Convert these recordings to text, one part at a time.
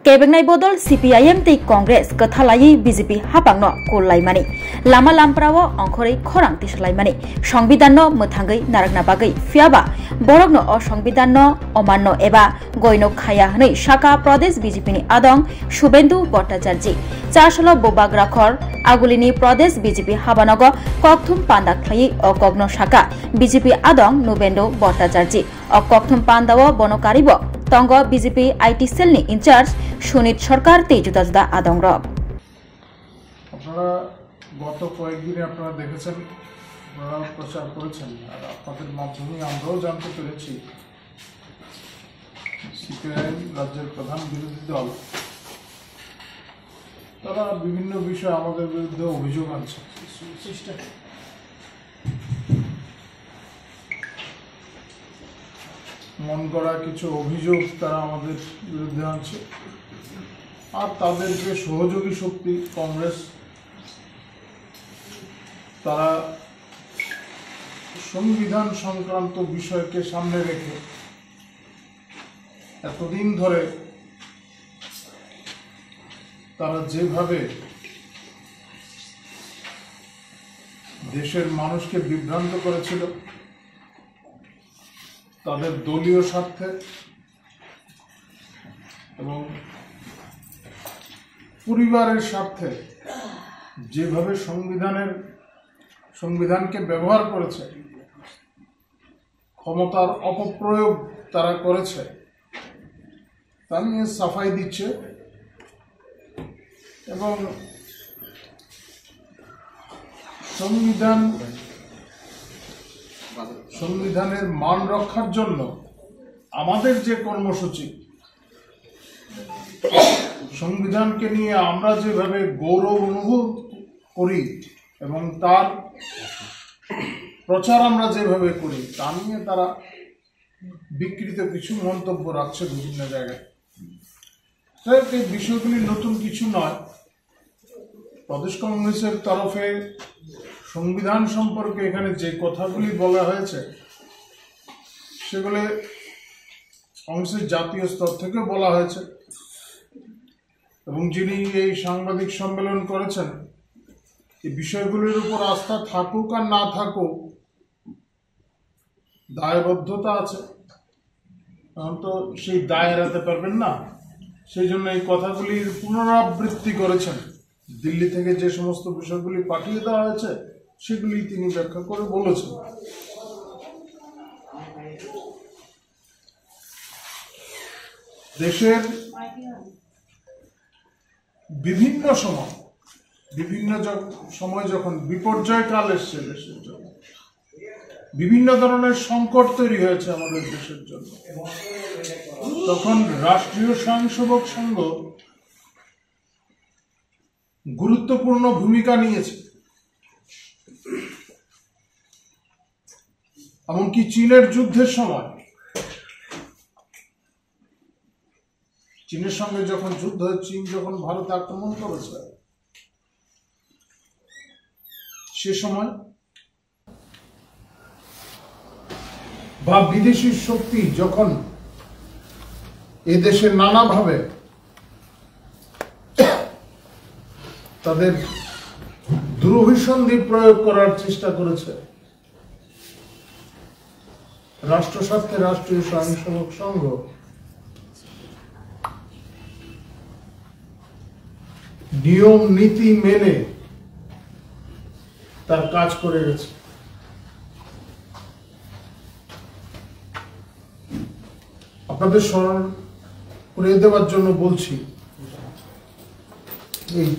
Kebengnai bodol CPIM tei Congress kethalai BJP hapangno kullaimani lama lamprao ongkhorei khorang tislaimani সংবিধানno mwthangai narakna bagai fiaba borokno o সংবিধানno omanno eba goino khaya hnei Shaka Pradesh BJP ni adong Shubhendu Bhattacharya চারশলো বোবাগ্রাখর আগুলিনি প্রদেশ BJP হাবানগ ককথুম পান্দাখ্লাই ও কগ্ন শাখা বিজেপি আদং নুবেন্ডু ভট্টাচার্য ও ককথুম পান্দাও বনকারিব তঙ্গ বিজেপি আইটি সেলনি ইনচার্জ সুনীত সরকার তেজুদা জুদা আদং রব। আপনারা গত কয়েকদিনে আপনারা দেখেছেন, আপনারা প্রচার করেছেন, আর আপনাদের মাধ্যমে আমরাও জানতে পেরেছি সিপিআইএম রাজ্যের প্রধান বিরোধী দল তারা বিভিন্ন বিষয়ে আমাদের বিরুদ্ধে অভিযোগ আনছে। মন গড়া কিছু অভিযোগ তারা আমাদের বিরুদ্ধে আনছে, আর তাদের যে সহযোগী শক্তি কংগ্রেস তারা সংবিধান সংক্রান্ত বিষয়কে সামনে রেখে এতদিন ধরে তারা যেভাবে দেশের মানুষকে বিভ্রান্ত করেছিল তাদের দলীয় স্বার্থে এবং পরিবারের স্বার্থে যেভাবে সংবিধানকে ব্যবহার করেছে, ক্ষমতার অপপ্রয়োগ তারা করেছে, তা নিয়ে সাফাই দিচ্ছে এবং সংবিধানের মান রক্ষার জন্য আমাদের যে কর্মসূচি, সংবিধানকে নিয়ে আমরা যেভাবে গৌরব অনুভব করি এবং তার প্রচার আমরা যেভাবে করি তা নিয়ে তারা বিকৃত কিছু মন্তব্য রাখছে বিভিন্ন জায়গায়। এই বিষয়গুলি নতুন কিছু নয়। প্রদেশ কংগ্রেসের তরফে সংবিধান সম্পর্কে এখানে যে কথাগুলি বলা হয়েছে সেগুলো কংগ্রেসের জাতীয় স্তর থেকে বলা হয়েছে এবং যিনি এই সাংবাদিক সম্মেলন করেছেন এই বিষয়গুলির উপর আস্থা থাকুক আর না থাকুক দায়বদ্ধতা আছে, কারণ তো সেই দায় এড়াতে পারবেন না। সেই জন্য এই কথাগুলির পুনরাবৃত্তি করেছেন। দিল্লি থেকে যে সমস্ত বিষয়গুলি পাঠিয়ে দেওয়া হয়েছে সেগুলি তিনি ব্যাখ্যা করে বলেছেন। দেশের বিভিন্ন সময় যখন বিপর্যয় কাল এসছে দেশের জন্য, বিভিন্ন ধরনের সংকট তৈরি হয়েছে আমাদের দেশের জন্য, তখন রাষ্ট্রীয় স্বয়ংসেবক সংঘ গুরুত্বপূর্ণ ভূমিকা নিয়েছে। এমনকি চীনের যুদ্ধের সময়, চীনের সঙ্গে যখন যুদ্ধ হয়, চীন যখন ভারত আক্রমণ করেছে সে সময় বা বিদেশি শক্তি যখন এদেশে নানাভাবে তাদের দুরভিসন্ধি প্রয়োগ করার চেষ্টা করেছে, রাষ্ট্র স্বার্থে রাষ্ট্রীয় স্বয়ংসেবক সংঘ নিয়ম নীতি মেনে তার কাজ করে গেছে। আপনাদের স্মরণ করে দেওয়ার জন্য বলছি, এই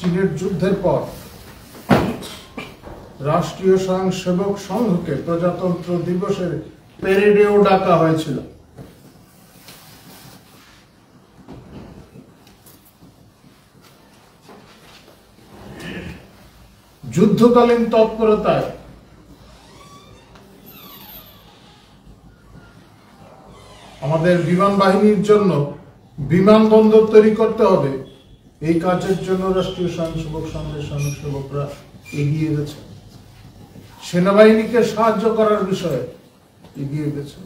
চীনের যুদ্ধের পর রাষ্ট্রীয় স্বয়ংসেবক সংঘকে প্রজাতন্ত্র দিবসের প্যারেডেও ডাকা হয়েছিল। যুদ্ধকালীন তৎপরতায় আমাদের বিমান বাহিনীর জন্য বিমানবন্দর তৈরি করতে হবে, এই কাজের জন্য রাষ্ট্রীয় স্বয়ংসেবক সংঘের স্বয়ংসেবকরা এগিয়ে গেছে। সেনাবাহিনীকে সাহায্য করার বিষয়ে এগিয়ে গেছে।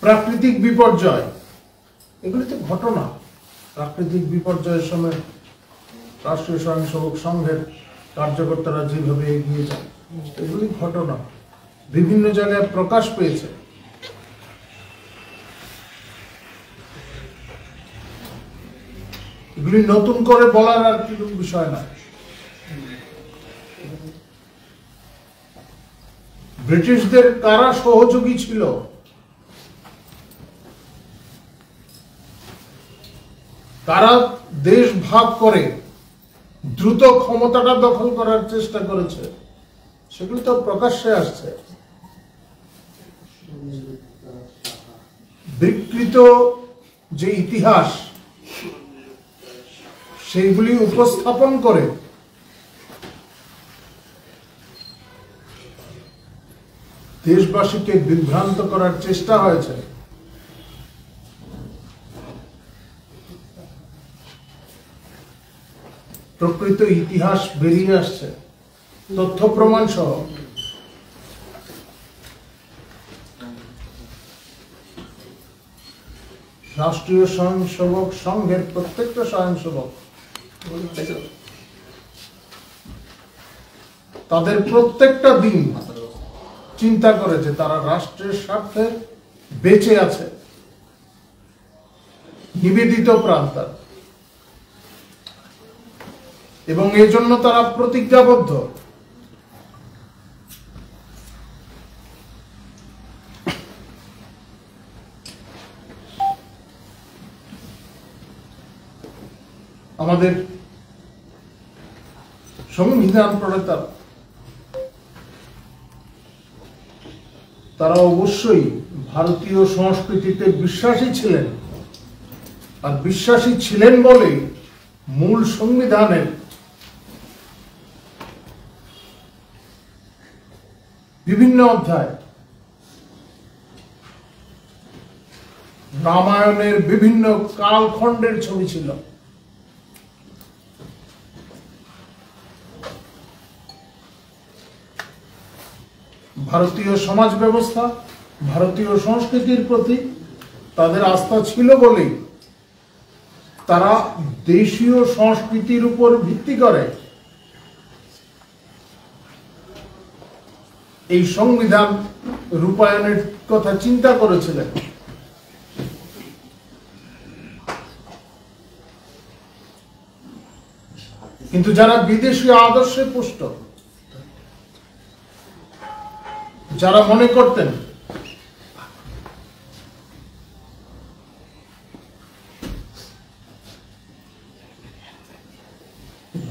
প্রাকৃতিক বিপর্যয় এগুলি তো ঘটনা। প্রাকৃতিক বিপর্যয়ের সময় রাষ্ট্রীয় স্বয়ংসেবক সংঘের কার্যকর্তারা যেভাবে এগিয়ে যায়, এগুলি ঘটনা, বিভিন্ন জায়গায় প্রকাশ পেয়েছে। এগুলি নতুন করে বলার আর কি বিষয় না। ব্রিটিশদের কারা সহযোগী ছিল, কারা দেশ ভাগ করে দ্রুত ক্ষমতাটা দখল করার চেষ্টা করেছে, সেগুলি তো প্রকাশ্যে আসছে। বিকৃত যে ইতিহাস, সেইগুলি উপস্থাপন করে দেশবাসীকে বিভ্রান্ত করার চেষ্টা হয়েছে। প্রকৃত ইতিহাস বেরিয়ে আসছে তথ্য প্রমাণ সহ। রাষ্ট্রীয় স্বয়ংসেবক সংঘের প্রত্যেকটা স্বয়ংসেবক তাদের প্রত্যেকটা দিন চিন্তা করেছে তারা রাষ্ট্রের স্বার্থে বেঁচে আছে, নিবেদিত প্রাণ তার, এবং এই জন্য তারা প্রতিজ্ঞাবদ্ধ। আমাদের সংবিধান প্রণেতা তারা অবশ্যই ভারতীয় সংস্কৃতিতে বিশ্বাসী ছিলেন, আর বিশ্বাসী ছিলেন বলেই মূল সংবিধানের বিভিন্ন অধ্যায়, রামায়ণের বিভিন্ন কালখণ্ডের ছবি ছিল। ভারতীয় সমাজ ব্যবস্থা, ভারতীয় সংস্কৃতির প্রতি তাদের আস্থা ছিল বলেই তারা দেশীয় সংস্কৃতির উপর ভিত্তি করে এই সংবিধান রূপায়ণের কথা চিন্তা করেছিলেন। কিন্তু যারা বিদেশি আদর্শে পুষ্ট, যারা মনে করতেন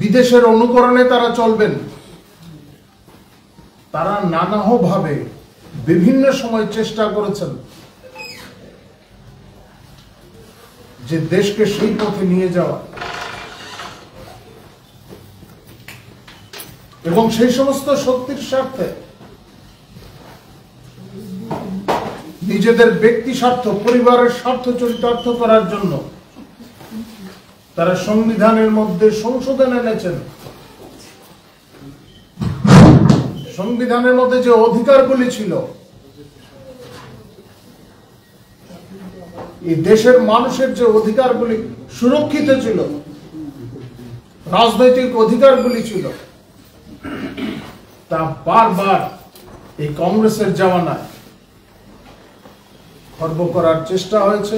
বিদেশের অনুকরণে তারা চলবেন, তারা নানাভাবে বিভিন্ন সময় চেষ্টা করেছেন যে দেশকে সেই পথে নিয়ে যাওয়া, এবং সেই সমস্ত শক্তির স্বার্থে নিজেদের ব্যক্তি স্বার্থ, পরিবারের স্বার্থ চরিতার্থ করার জন্য তারা সংবিধানের মধ্যে সংশোধন এনেছেন। সংবিধানের মধ্যে যে অধিকারগুলি ছিল, এই দেশের মানুষের যে অধিকারগুলি সুরক্ষিত ছিল, রাজনৈতিক অধিকারগুলি ছিল, তা বারবার এই কংগ্রেসের জামানায় খর্ব করার চেষ্টা হয়েছে।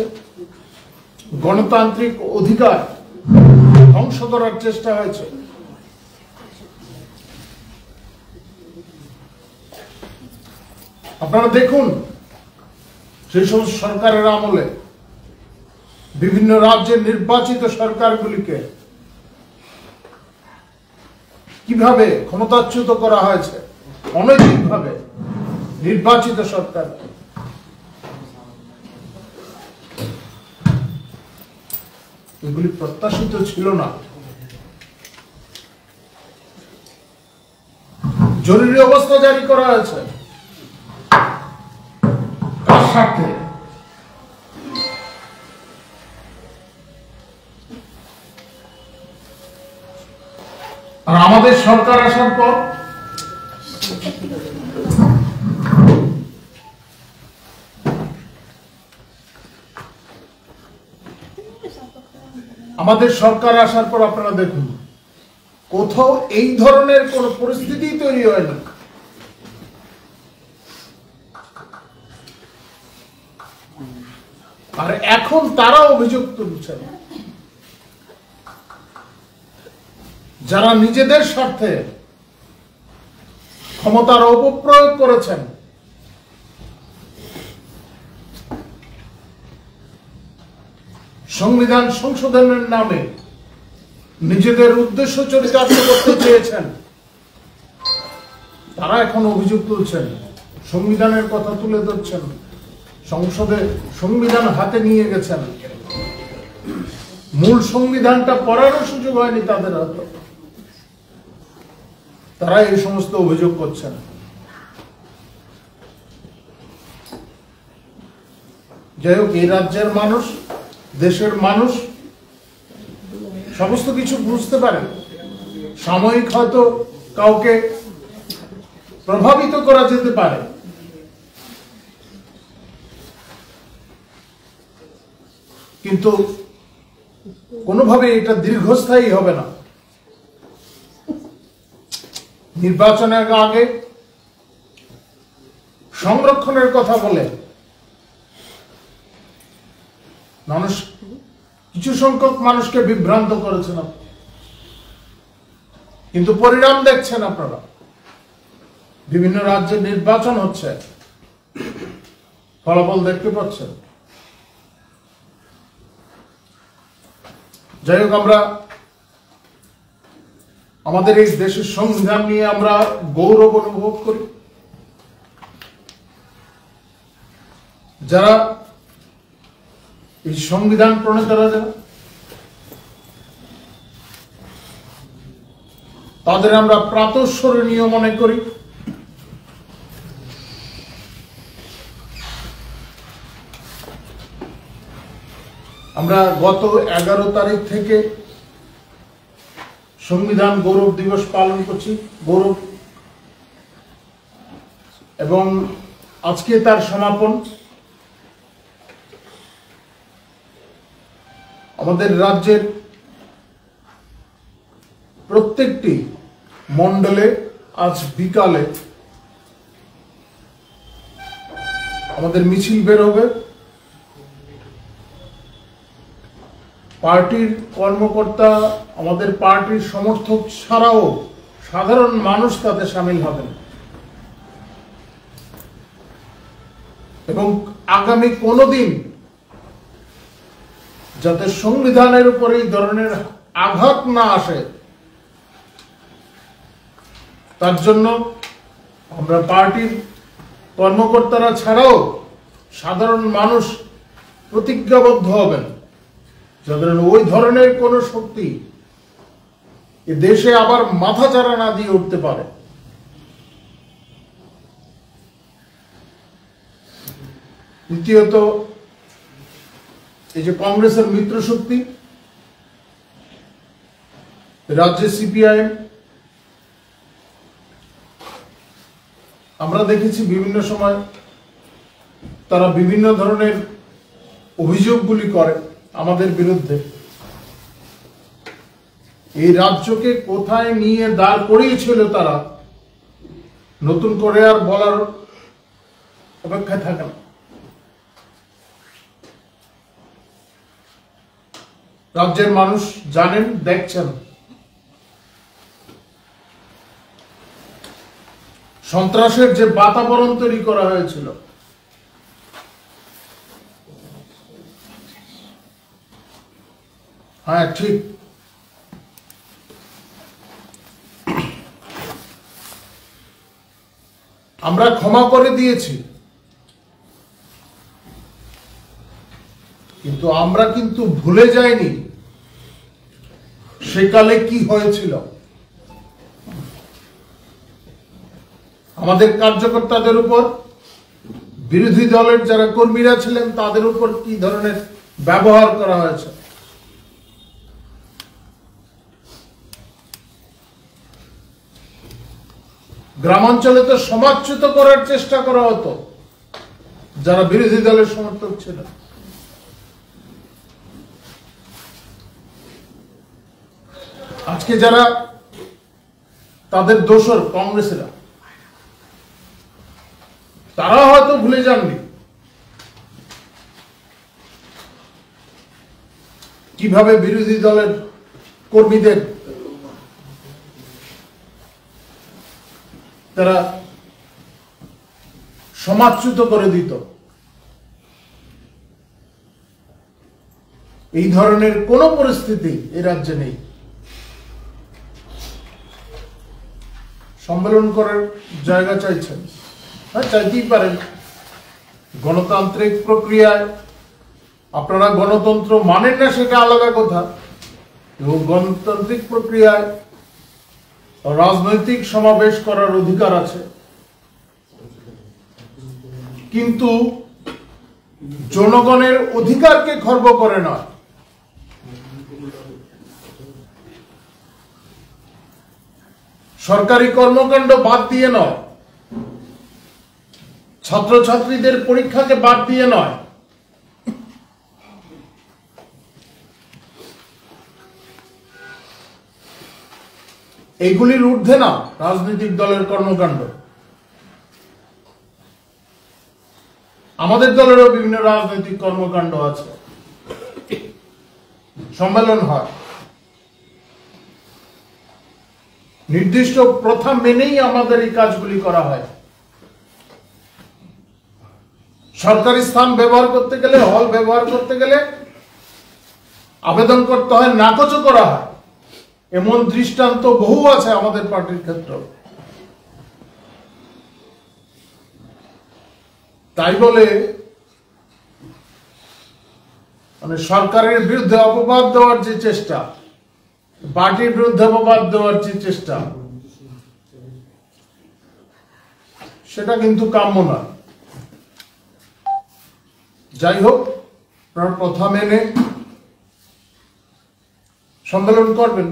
গণতান্ত্রিক অধিকার ধ্বংস করার চেষ্টা হয়েছে। আপনারা দেখুন, সেই সমস্ত সরকারের আমলে বিভিন্ন রাজ্যের নির্বাচিত সরকারগুলিকে কিভাবে ক্ষমতাচ্যুত করা হয়েছে, অনৈতিকভাবে নির্বাচিত সরকার। এগুলি প্রত্যাশিত ছিল না। জরুরি অবস্থা জারি করা হয়েছে কার স্বার্থে? আর আমাদের সরকার আসার পর আমাদের সরকার আসার পর আপনারা দেখুন কোথাও এই ধরনের কোন পরিস্থিতি তৈরি হয়নি। আর এখন তারা অভিযোগ তুলছেন যারা নিজেদের স্বার্থে ক্ষমতার অপপ্রয়োগ করেছেন, সংবিধান সংশোধনের নামে নিজেদের উদ্দেশ্য চরিতার্থ করতে চেয়েছেন, তারা এখন অভিযোগ তুলছেন, সংবিধানের কথা তুলে ধরছেন, সংসদে সংবিধান হাতে নিয়ে গেছেন, মূল সংবিধানটা পড়ারও সুযোগ হয়নি তাদের হাতে, তারা এই সমস্ত অভিযোগ করছেন। যাই হোক, এই রাজ্যের মানুষ, দেশের মানুষ সমস্ত কিছু বুঝতে পারে। সাময়িক হয়তো কাউকে প্রভাবিত করা যেতে পারে, কিন্তু কোনোভাবে এটা দীর্ঘস্থায়ী হবে না। নির্বাচনের আগে সংরক্ষণের কথা বলে মানুষ, কিছু সংখ্যক মানুষকে বিভ্রান্ত করেছেন, কিন্তু পরিণাম দেখছেন আপনারা। বিভিন্ন রাজ্যে নির্বাচন হচ্ছে, ফলাফল দেখতে পাচ্ছেন। যাই হোক, আমরা আমাদের এই দেশের সংবিধান নিয়ে আমরা গৌরব অনুভব করি। যারা এই সংবিধান প্রণেতারা, যারা তাদের আমরা প্রাতঃস্মরণীয় মনে করি। আমরা গত 11 তারিখ থেকে সংবিধান গৌরব দিবস পালন করছি, গৌরব, এবং আজকে তার সমাপন। আমাদের রাজ্যের প্রত্যেকটি মণ্ডলে আজ বিকালে আমাদের মিছিল বের হবে। পার্টির কর্মকর্তা, আমাদের পার্টির সমর্থক ছাড়াও সাধারণ মানুষ তাতে সামিল হবেন, এবং আগামী কোনোদিন যাতে সংবিধানের উপর এই ধরনের আঘাত না আসে, তার জন্য আমরা পার্টির কর্মকর্তারা ছাড়াও সাধারণ মানুষ প্রতিজ্ঞাবদ্ধ হবেন, যাতে ওই ধরনের কোন শক্তি এ দেশে আবার মাথাচাড়া না দিয়ে উঠতে পারে। দ্বিতীয়ত, এই যে কংগ্রেসের মিত্র শক্তি রাজ্যে সিপিআইএম, আমরা দেখেছি বিভিন্ন সময় তারা বিভিন্ন ধরনের অভিযোগগুলি করে আমাদের বিরুদ্ধে। এই রাজ্যকে কোথায় নিয়ে দাঁড় করিয়েছিল তারা, নতুন করে আর বলার অপেক্ষায় থাকে না। রাজ্যের মানুষ জানেন, দেখছেন। সন্ত্রাসের যে বাতাবরণ তৈরি করা হয়েছিল, হ্যাঁ ঠিক, আমরা ক্ষমা করে দিয়েছি, কিন্তু আমরা কিন্তু ভুলে যাইনি সেকালে কি হয়েছিল। আমাদের কার্যকর্তাদের উপর, বিরোধী দলের যারা কর্মীরা ছিলেন তাদের উপর কি ধরনের ব্যবহার করা হয়েছে। গ্রামাঞ্চলে তো সমাজচ্যুত করার চেষ্টা করা হতো যারা বিরোধী দলের সমর্থক ছিলেন। আজকে যারা তাদের দোসর কংগ্রেসেরা, তারা হয়তো ভুলে যাননি কিভাবে বিরোধী দলের কর্মীদের তারা সমাজচ্যুত করে দিত। এই ধরনের কোন পরিস্থিতি এই রাজ্যে নেই। সম্মেলন করার জায়গা চাইছেন, হ্যাঁ চাইতেই পারেন। গণতান্ত্রিক প্রক্রিয়ায় আপনারা গণতন্ত্র মানেন না সেটা আলাদা কথা, এবং গণতান্ত্রিক প্রক্রিয়ায় রাজনৈতিক সমাবেশ করার অধিকার আছে, কিন্তু জনগণের অধিকারকে খর্ব করে নয়। সরকারি কর্মকাণ্ড বাদ দিয়ে নয়, ছাত্রছাত্রীদের পরীক্ষাকে বাদ দিয়ে নয়, এইগুলির ঊর্ধ্বে না রাজনৈতিক দলের কর্মকাণ্ড। আমাদের দলেরও বিভিন্ন রাজনৈতিক কর্মকাণ্ড আছে, সম্মেলন হয়, নির্দিষ্ট প্রথা মেনেই আমাদের এই কাজগুলি করা হয়। সরকারি স্থান ব্যবহার করতে গেলে, হল ব্যবহার করতে গেলে আবেদন করতে হয়, নাকচও করা হয়। এমন দৃষ্টান্ত বহু আছে আমাদের পার্টির ক্ষেত্রে। তাই বলে মানে সরকারের বিরুদ্ধে অপবাদ দেওয়ার যে চেষ্টা, পার্টির বিরুদ্ধে অপবাদ দেওয়ার যে চেষ্টা, সেটা কিন্তু কাম্য নয়। যাই হোক, আপনারা প্রথা মেনে সম্মেলন করবেন।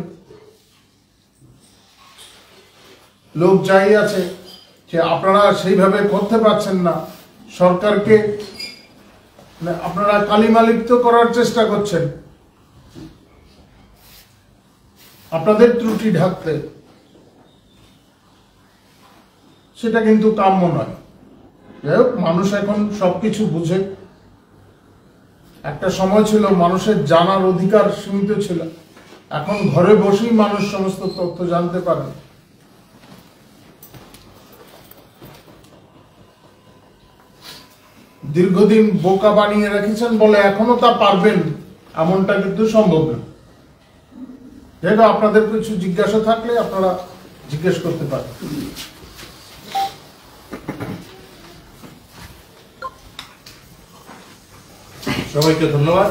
লোক যাই আছে যে আপনারা সেইভাবে করতে পারছেন না, সরকারকে আপনারা কালিমালিপ্ত করার চেষ্টা করছেন আপনাদের ত্রুটি ঢাকতে, সেটা কিন্তু কাম্য নয়। যাই হোক, মানুষ এখন সবকিছু বুঝে। একটা সময় ছিল মানুষের জানার অধিকার সীমিত ছিল, এখন ঘরে বসেই মানুষ সমস্ত তথ্য জানতে পারে। দীর্ঘদিন বোকা বানিয়ে রেখেছেন বলে এখনো তা পারবেন এমনটা কিন্তু সম্ভব না। যেটা আপনাদের কিছু জিজ্ঞাসা থাকলে আপনারা জিজ্ঞেস করতে পারেন। সবাইকে ধন্যবাদ।